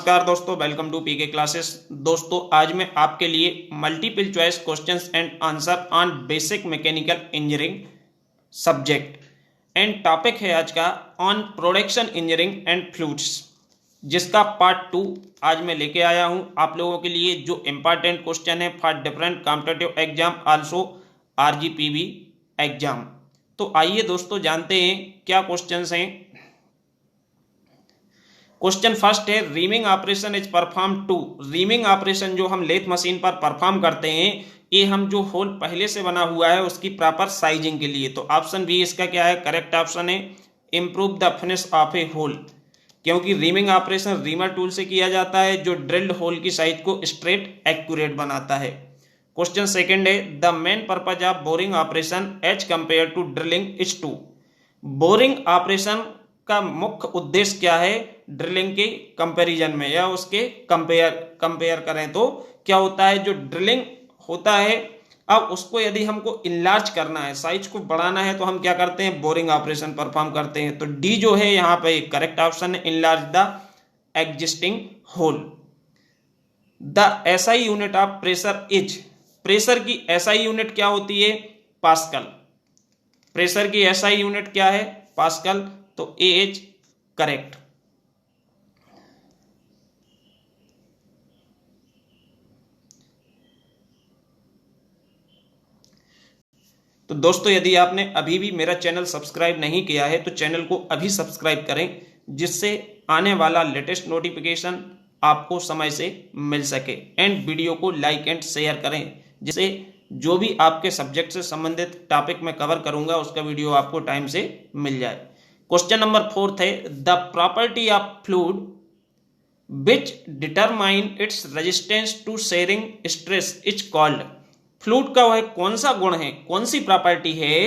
नमस्कार दोस्तों, welcome to PK classes. दोस्तों आज मैं आपके लिए multiple choice questions and answer on basic mechanical engineering subject and topic है आज का on production engineering and fluids, जिसका पार्ट 2 आज मैं लेके आया हूं आप लोगों के लिए, जो इंपॉर्टेंट क्वेश्चन है for different competitive exam, also RGPV exam. तो आइए दोस्तों जानते हैं क्या क्वेश्चंस हैं। क्वेश्चन फर्स्ट है, reaming operation is perform to. Reaming operation जो हम लेथ मशीन पर परफॉर्म करते हैं, ये हम जो होल पहले से बना हुआ है उसकी प्रॉपर साइजिंग के लिए। तो ऑप्शन बी इसका क्या है, करेक्ट ऑप्शन है, improve the finish of a hole, क्योंकि रीमिंग ऑपरेशन रीमर टूल से किया जाता है जो ड्रिल्ड होल की साइज को स्ट्रेट एक्यूरेट बनाता है। क्वेश्चन सेकंड है, the main purpose of boring operation as compare to drilling is to. Boring operation का मुख्य उद्देश्य क्या है ड्रिलिंग के कंपैरिजन में, या उसके कंपेयर करें तो क्या होता है, जो ड्रिलिंग होता है अब उसको यदि हमको इनलार्ज करना है, साइज को बढ़ाना है, तो हम क्या करते हैं, बोरिंग ऑपरेशन परफॉर्म करते हैं। तो डी जो है यहाँ पे करेक्ट ऑप्शन है, enlarge the existing hole. The SI unit of pressure is. Pressure की एसआई यूनिट क्या होती है, पास्कल। प्रेशर की एसआई यूनिट क्या है, पास्कल। तो ए इज करेक्ट। तो दोस्तों यदि आपने अभी भी मेरा चैनल सब्सक्राइब नहीं किया है तो चैनल को अभी सब्सक्राइब करें, जिससे आने वाला लेटेस्ट नोटिफिकेशन आपको समय से मिल सके। एंड वीडियो को लाइक एंड शेयर करें, जिससे जो भी आपके सब्जेक्ट से संबंधित टॉपिक मैं कवर करूंगा उसका वीडियो आपको टाइम से मिल जाए। क्वेश्चन नंबर 4 है, the property of fluid which determine its resistance to shearing stress is called. Fluid का वह कौन सा गुण है, कौन सी प्रॉपर्टी है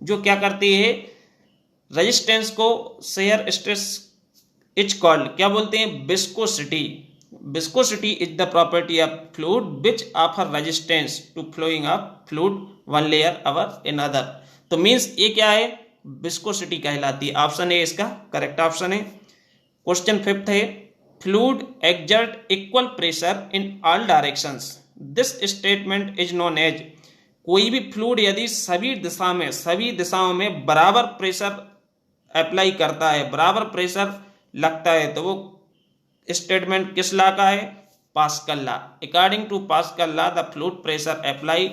जो क्या करती है, रेजिस्टेंस को शेयर स्ट्रेस इज कॉल्ड, क्या बोलते हैं, viscosity. Viscosity is the property of fluid which offer resistance to flowing of fluid one layer over another. तो मींस ये क्या है, विस्कोसिटी कहलाती है। ऑप्शन ए इसका करेक्ट ऑप्शन है। क्वेश्चन 5 है, fluid exert equal pressure in all directions, this statement is known as. कोई भी फ्लूइड यदि सभी दिशाओं में बराबर प्रेशर अप्लाई करता है, बराबर प्रेशर लगता है, तो वो स्टेटमेंट किस लॉ का है, Pascal law. According to Pascal law the fluid pressure apply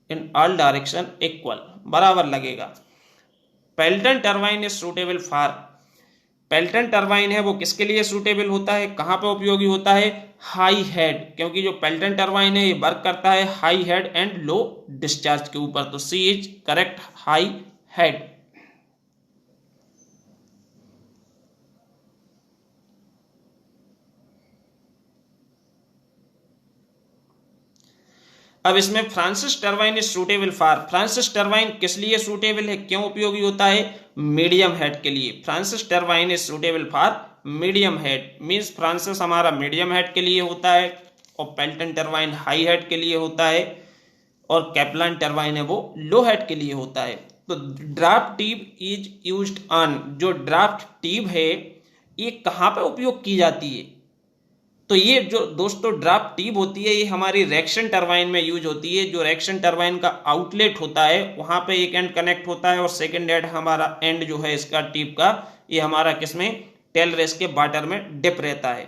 in all direction equal, बराबर लगेगा। Pelton turbine is suitable for. Pelton turbine है वो किसके लिए सूटेबल होता है, कहां पर उपयोगी होता है, हाई हेड, क्योंकि जो पेल्टन टरबाइन है ये वर्क करता है high head and low discharge के ऊपर। तो सी इज करेक्ट, हाई हेड। अब इसमें Francis turbine is suitable for. Francis turbine किस लिए सूटेबल है, क्यों उपयोगी होता है, मीडियम हेड के लिए। Francis turbine is suitable for medium head, means Francis हमारा मीडियम हेड के लिए होता है और पेल्टन टरबाइन हाई हेड के लिए होता है, और कैप्लान टरबाइन है वो लो हेड के लिए होता है। तो draft tube is used on. जो ड्राफ्ट ट्यूब है ये कहाँ पे उपयोग की जाती है, तो ये जो दोस्तों ड्राफ्ट ट्यूब होती है ये हमारी रिएक्शन टरबाइन में यूज होती है। जो रिएक्शन टरबाइन का आउटलेट होता है वहां पे एक एंड कनेक्ट होता है, और सेकंड एंड हमारा एंड जो है इसका ट्यूब का, ये हमारा किसमें, टेल रेस के वाटर में डिप रहता है।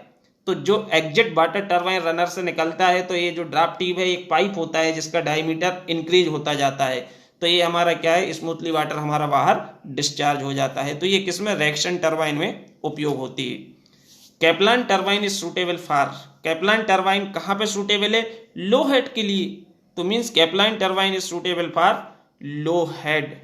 तो जो एग्जिट वाटर टरबाइन रनर से निकलता है, तो ये जो ड्राफ्ट ट्यूब है एक पाइप होता है जिसका डायमीटर इंक्रीज होता जाता है, तो ये हमारा क्या है, स्मूथली वाटर हमारा बाहर डिस्चार्ज हो जाता है। तो ये किसमें, रिएक्शन टरबाइन में उपयोग होती है। Kaplan turbine is suitable for. Kaplan turbine कहां पे सूटेबल है, लो हेड के लिए। तो means Kaplan turbine is suitable for low head.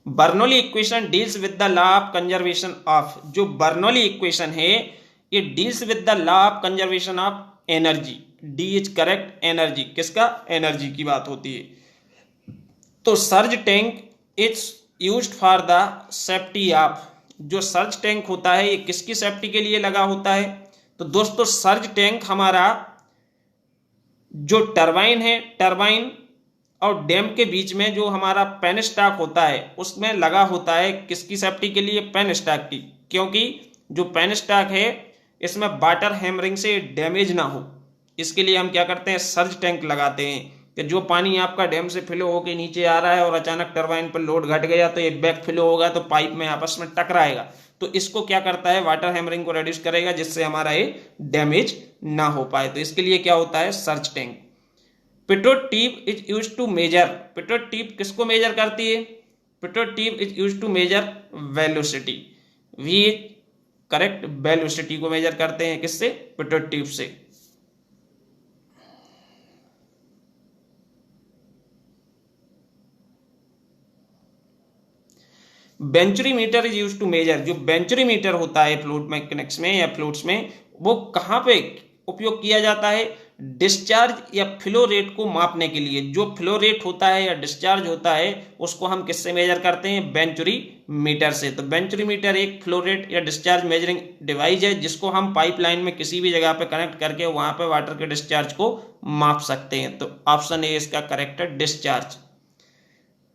Bernoulli equation deals with the law of conservation of. जो बर्नौली इक्वेशन है ये deals with the law of conservation of energy. D is correct, energy किसका, energy की बात होती है। तो surge tank is used for the safety of. जो सर्ज टैंक होता है ये किसकी सेफ्टी के लिए लगा होता है, तो दोस्तों सर्ज टैंक हमारा जो टरबाइन है, टरबाइन और डैम के बीच में जो हमारा पेन स्टॉक होता है उसमें लगा होता है किसकी सेफ्टी के लिए, पेन स्टॉक की, क्योंकि जो पेन स्टॉक है इसमें वाटर हैमरिंग से डैमेज ना हो, इसके लिए हम क्या करते हैं, सर्ज टैंक लगाते हैं कि जो पानी आपका डैम से फ्लो होकर नीचे आ रहा है और अचानक टरबाइन पर लोड घट गया तो ये बैक फ्लो होगा तो पाइप में आपस में टकराएगा, तो इसको क्या करता है, वाटर हैमरिंग को रिड्यूस करेगा जिससे हमारा ये डैमेज ना हो पाए। तो इसके लिए क्या होता है, surge tank. Pitot tube is use to measure, pitot tube किसको मेजर करती है, pitot tube is use to measure velocity, B correct, velocity को मेजर करते हैं किससे, पिटोट टीप से। Venturi meter is use to measure, जो बेंचुरी मीटर होता है फ्लूइड मैकेनिक्स में या फ्लूइड्स में, वो कहां पे उपयोग किया जाता है, डिस्चार्ज या फ्लो रेट को मापने के लिए। जो फ्लो रेट होता है या डिस्चार्ज होता है उसको हम किससे मेजर करते हैं, बेंचुरी मीटर से। तो बेंचुरी मीटर एक फ्लो रेट या डिस्चार्ज मेजरिंग डिवाइस है जिसको हम पाइपलाइन में किसी भी जगह पे कनेक्ट करके वहां पे वाटर के डिस्चार्ज को माप सकते हैं। तो ऑप्शन ए इसका करेक्ट है, discharge.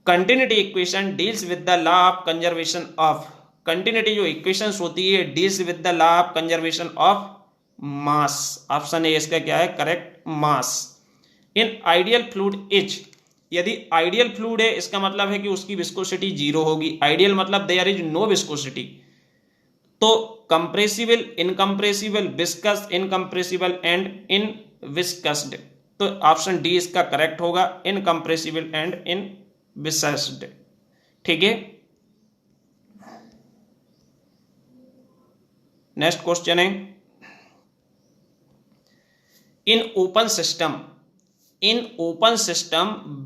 Continuity equation deals with the law of conservation of, continuity जो इक्वेशंस होती है deals with the law of conservation of mass, option A इसका क्या है, correct, mass. In ideal fluid is, यदि ideal fluid है इसका मतलब है कि उसकी विस्कोसिटी जीरो होगी, आइडियल मतलब देयर इज नो विस्कोसिटी। तो compressible, incompressible, viscous, incompressible and inviscid, तो ऑप्शन डी इसका करेक्ट होगा, इनकंप्रेसिबल एंड इन विस्कस्ड। ठीक है, नेक्स्ट क्वेश्चन है, in open system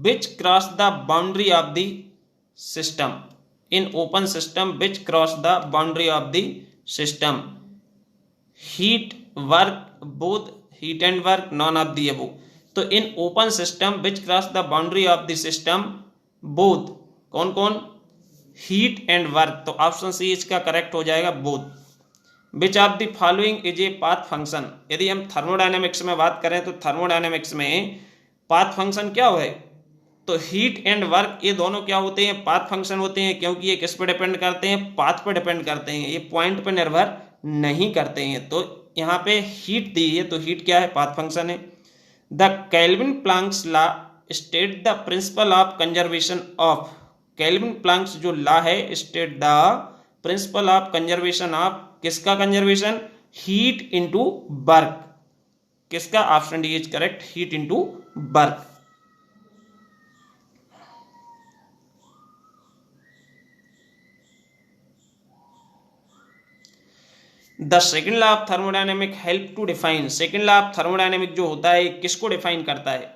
which cross the boundary of the system, in open system which cross the boundary of the system, heat, work, both heat and work, none of the above। तो in open system which cross the boundary of the system both, कौन कौन, heat and work, तो option C इसका correct हो जाएगा, both। Which of the following is a path function, यदि हम thermodynamics में बात करें तो थर्मोडायनेमिक्स में पाथ फंक्शन क्या है, तो हीट एंड वर्क ये दोनों क्या होते हैं, पाथ फंक्शन होते हैं, क्योंकि ये किस पे डिपेंड करते हैं, पाथ पे डिपेंड करते हैं, ये पॉइंट पे निर्भर नहीं करते हैं। तो यहाँ पे हीट दी है तो हीट क्या है, पाथ फंक्शन है। The Kelvin Planck's law state the principle of conservation of, Kelvin Planck's जो लॉ है state the principle of conservation of, किसका कंजर्वेशन, हीट इनटू वर्क, किसका, option D is correct, heat into work. The second law of thermodynamic help to define, second law of thermodynamic जो होता है किसको define करता है,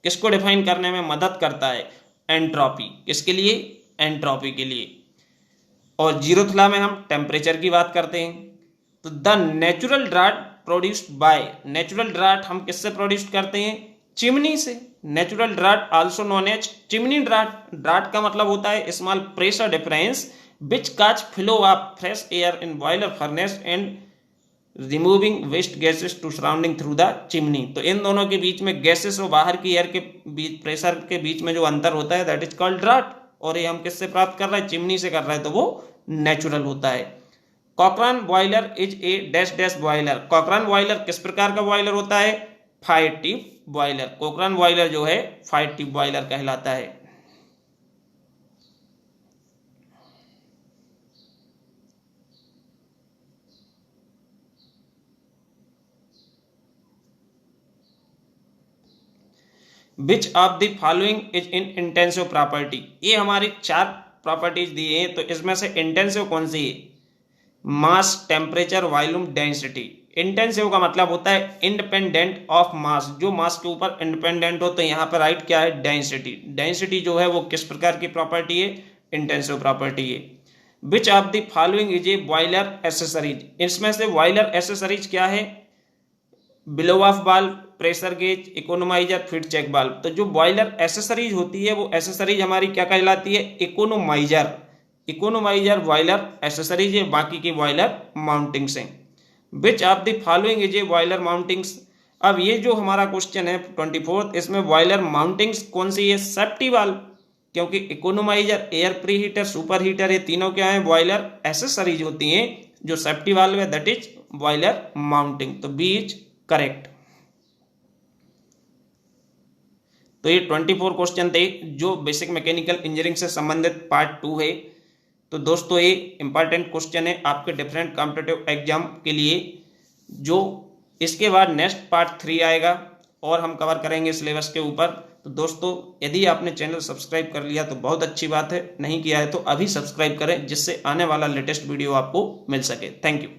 किसको डिफाइन करने में मदद करता है, एंट्रोपी, किसके लिए, एंट्रोपी के लिए। और जीरोथ लॉ में हम टेम्परेचर की बात करते हैं। तो the natural draft produced by, natural draft हम किससे प्रोड्यूस करते हैं, चिमनी से, natural draft also known as chimney draft. Draft का मतलब होता है small pressure difference which cause flow of fresh air in boiler furnace and removing waste gases to surrounding through the chimney. तो इन दोनों के बीच में गैसेस और बाहर की एयर के बीच, प्रेशर के बीच में जो अंतर होता है दैट इज कॉल्ड ड्राफ्ट, और ये हम किससे प्राप्त कर रहे हैं, चिमनी से कर रहे हैं, तो वो नेचुरल होता है। Cochran boiler is a dash dash boiler, Cochran boiler किस प्रकार का बॉयलर होता है, fire tube boiler, Cochran boiler जो है फायर टिप बॉयलर कहलाता है। Which of the following is an intensive property, ये हमारी चार प्रॉपर्टीज दी हैं, तो इसमें से इंटेंसिव कौन सी है, मास, टेम्परेचर, वॉल्यूम, डेंसिटी। इंटेंसिव का मतलब होता है इंडिपेंडेंट ऑफ मास, जो मास के ऊपर इंडिपेंडेंट हो, तो यहाँ पर राइट क्या है, डेंसिटी। डेंसिटी जो है वो किस प्रकार की प्रॉपर्टी है, इंटेंसिव प्रॉपर्टी है। Which of the following is a boiler accessories, इसमें से बॉयलर एसेसरीज क्या है, blow off valve, pressure gauge, economiser, feed check valve. तो जो बॉयलर एसेसरीज होती है वो एसेसरीज हमारी क्या कहलाती है, इकोनोमाइजर। इकोनोमाइजर बॉयलर एसेसरीज है, बाकी की बॉयलर माउंटिंग्स हैं। विच of the following is a boiler mountings, अब ये जो हमारा क्वेश्चन है 24, इसमें बॉयलर माउंटिंग्स कौन सी है? सेफ्टी वाल्व, क्योंकि economiser, air pre heater, super heater, ये तीनों क्या है? बॉयलर एसेसरीज होती हैं। जो सेफ्टी वाल्व है दैट इज बॉयलर माउंटिंग। तो बी इज करेक्ट। तो ये 24 क्वेश्चन थे जो बेसिक मैकेनिकल इंजीनियरिंग से संबंधित पार्ट 2 है। तो दोस्तों ये इंपॉर्टेंट क्वेश्चन है आपके डिफरेंट कॉम्पिटिटिव एग्जाम के लिए। जो इसके बाद नेक्स्ट पार्ट 3 आएगा और हम कवर करेंगे सिलेबस के ऊपर। तो दोस्तों यदि आपने चैनल सब्सक्राइब कर लिया तो बहुत अच्छी बात है, नहीं किया है तो अभी सब्सक्राइब करें जिससे आने वाला लेटेस्ट वीडियो आपको मिल सके। Thank you.